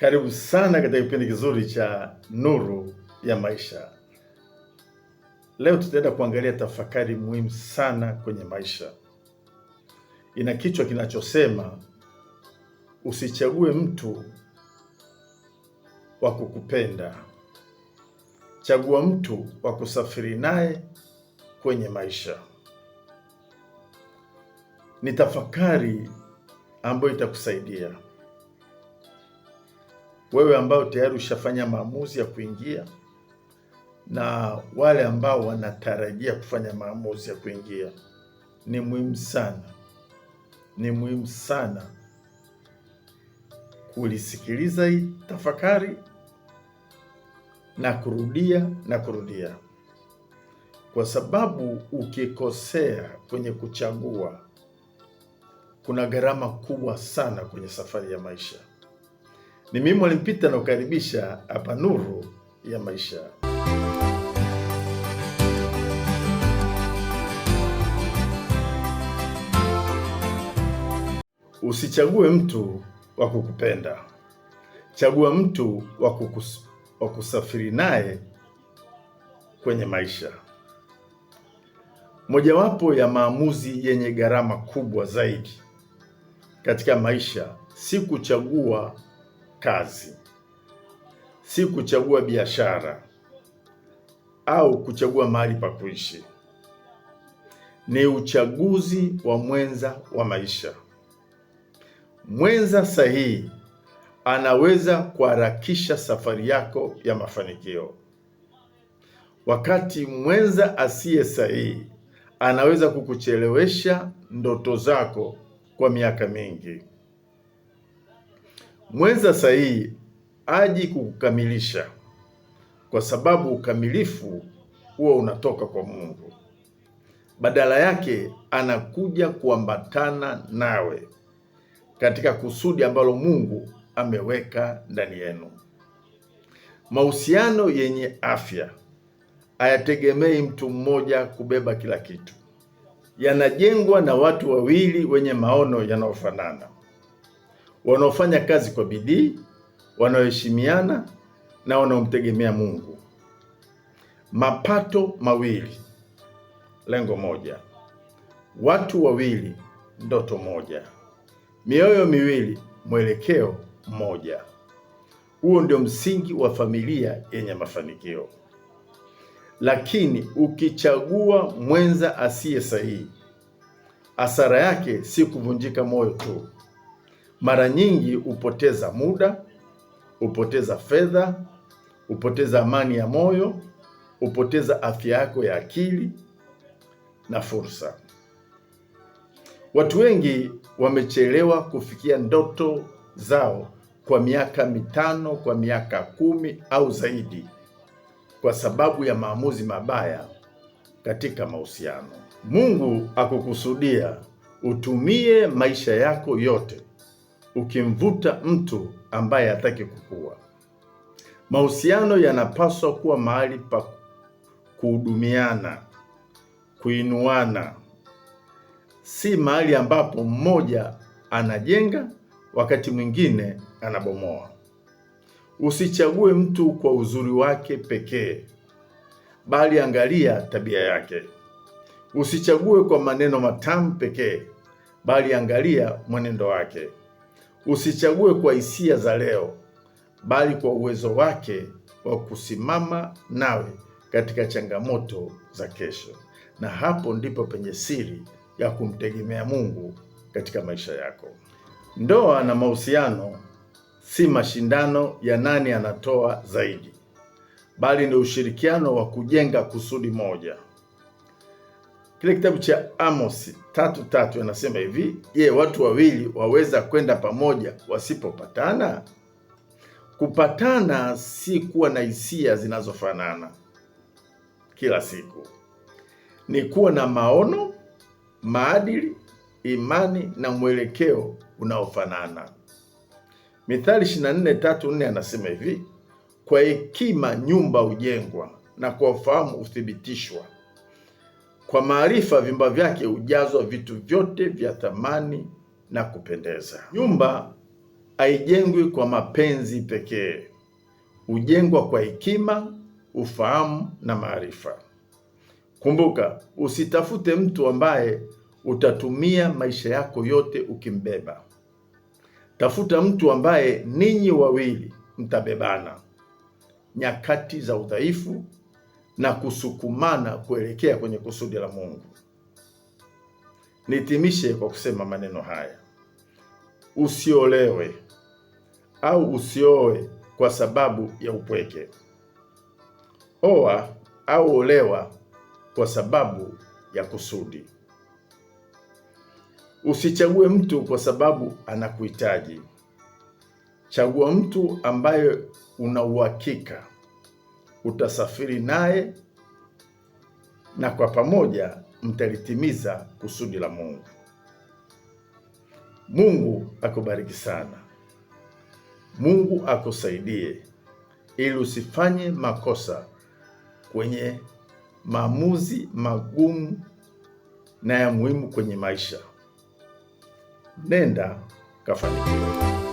Karibu sana katika kipindi kizuri cha Nuru ya Maisha. Leo tutaenda kuangalia tafakari muhimu sana kwenye maisha. Ina kichwa kinachosema usichague mtu wa kukupenda, chagua mtu wa kusafiri naye kwenye maisha. Ni tafakari ambayo itakusaidia wewe ambao tayari ushafanya maamuzi ya kuingia na wale ambao wanatarajia kufanya maamuzi ya kuingia. Ni muhimu sana kulisikiliza hii tafakari na kurudia, kwa sababu ukikosea kwenye kuchagua, kuna gharama kubwa sana kwenye safari ya maisha. Ni mimi Mwalimu Peter na kukaribisha hapa Nuru ya Maisha. Usichague mtu wa kukupenda, chagua mtu wa kusafiri naye kwenye maisha. Mojawapo ya maamuzi yenye gharama kubwa zaidi katika maisha si kuchagua kazi, si kuchagua biashara au kuchagua mahali pa kuishi. Ni uchaguzi wa mwenza wa maisha. Mwenza sahihi anaweza kuharakisha safari yako ya mafanikio, wakati mwenza asiye sahihi anaweza kukuchelewesha ndoto zako kwa miaka mingi. Mwenza sahihi haji kukukamilisha, kwa sababu ukamilifu huo unatoka kwa Mungu. Badala yake anakuja kuambatana nawe katika kusudi ambalo Mungu ameweka ndani yenu. Mahusiano yenye afya hayategemei mtu mmoja kubeba kila kitu. Yanajengwa na watu wawili wenye maono yanayofanana, wanaofanya kazi kwa bidii, wanaoheshimiana na wanaomtegemea Mungu. Mapato mawili, lengo moja. Watu wawili, ndoto moja. Mioyo miwili, mwelekeo mmoja. Huo ndio msingi wa familia yenye mafanikio. Lakini ukichagua mwenza asiye sahihi, hasara yake si kuvunjika moyo tu. Mara nyingi upoteza muda, upoteza fedha, upoteza amani ya moyo, upoteza afya yako ya akili na fursa. Watu wengi wamechelewa kufikia ndoto zao kwa miaka 5, kwa miaka 10 au zaidi, kwa sababu ya maamuzi mabaya katika mahusiano. Mungu akukusudia utumie maisha yako yote ukimvuta mtu ambaye hataki kukua. Mahusiano yanapaswa kuwa mahali pa kuhudumiana, kuinuana, si mahali ambapo mmoja anajenga wakati mwingine anabomoa. Usichague mtu kwa uzuri wake pekee, bali angalia tabia yake. Usichague kwa maneno matamu pekee, bali angalia mwenendo wake. Usichague kwa hisia za leo, bali kwa uwezo wake wa kusimama nawe katika changamoto za kesho. Na hapo ndipo penye siri ya kumtegemea Mungu katika maisha yako. Ndoa na mahusiano si mashindano ya nani anatoa zaidi, bali ni ushirikiano wa kujenga kusudi moja. Kile kitabu cha Amos 3:3 anasema hivi: je, watu wawili waweza kwenda pamoja wasipopatana? Kupatana si kuwa na hisia zinazofanana kila siku. Ni kuwa na maono, maadili, imani na mwelekeo unaofanana. Mithali 24:3-4 anasema hivi: kwa hekima nyumba hujengwa na kwa ufahamu huthibitishwa. Kwa maarifa vyumba vyake hujazwa vitu vyote vya thamani na kupendeza. Nyumba haijengwi kwa mapenzi pekee, hujengwa kwa hekima, ufahamu na maarifa. Kumbuka, usitafute mtu ambaye utatumia maisha yako yote ukimbeba. Tafuta mtu ambaye ninyi wawili mtabebana nyakati za udhaifu na kusukumana kuelekea kwenye kusudi la Mungu. Nitimishe kwa kusema maneno haya: usiolewe au usioe kwa sababu ya upweke. Oa au olewa kwa sababu ya kusudi. Usichague mtu kwa sababu anakuhitaji. Chagua mtu ambaye una uhakika utasafiri naye na kwa pamoja mtalitimiza kusudi la Mungu. Mungu akubariki sana. Mungu akusaidie ili usifanye makosa kwenye maamuzi magumu na ya muhimu kwenye maisha. Nenda kafanikiwe.